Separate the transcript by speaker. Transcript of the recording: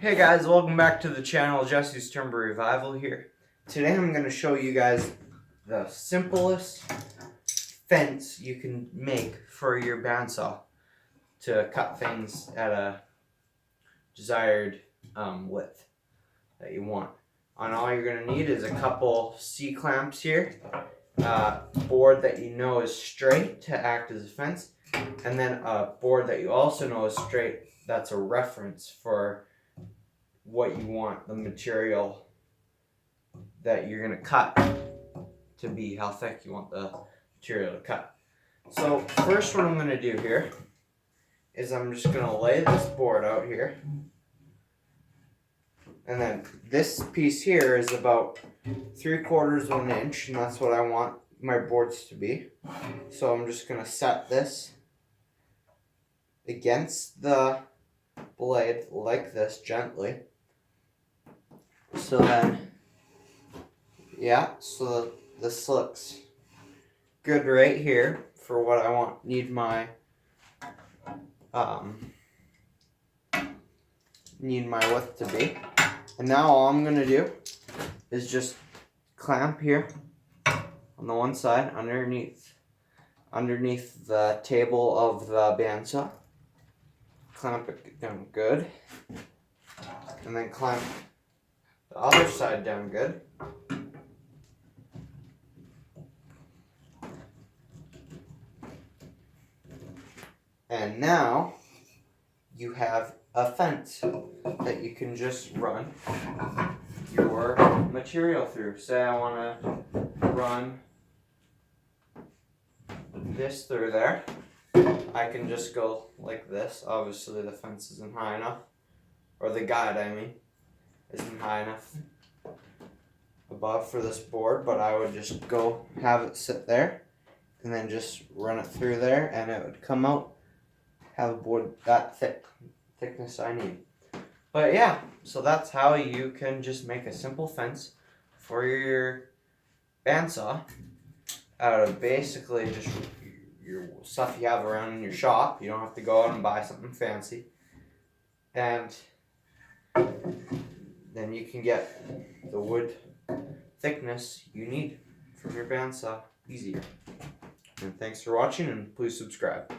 Speaker 1: Hey guys, welcome back to the channel. Jesse's Timber Revival here. Today I'm going to show you guys the simplest fence you can make for your bandsaw to cut things at a desired width that you want. And all you're going to need is a couple C-clamps here, board that you know is straight to act as a fence, and then a board that you also know is straight that's a reference for what you want the material that you're going to cut to be, how thick you want the material to cut. So first what I'm going to do here is I'm just going to lay this board out here, and then this piece here is about 3/4 of an inch, and that's what I want my boards to be. So I'm just going to set this against the blade like this gently. So then, yeah, so this looks good right here for what I want, need my width to be. And now all I'm gonna do is just clamp here on the one side underneath the table of the bandsaw. Clamp it down good, and then clamp the other side down good. And now you have a fence that you can just run your material through. Say I want to run this through there. I can just go like this. Obviously the fence isn't high enough, or the guide I mean isn't high enough above for this board, but I would just go have it sit there and then just run it through there, and it would come out, have a board that thickness I need. But yeah, so that's how you can just make a simple fence for your bandsaw out of basically just your stuff you have around in your shop. You don't have to go out and buy something fancy, and then you can get the wood thickness you need from your bandsaw easier. And thanks for watching, and please subscribe.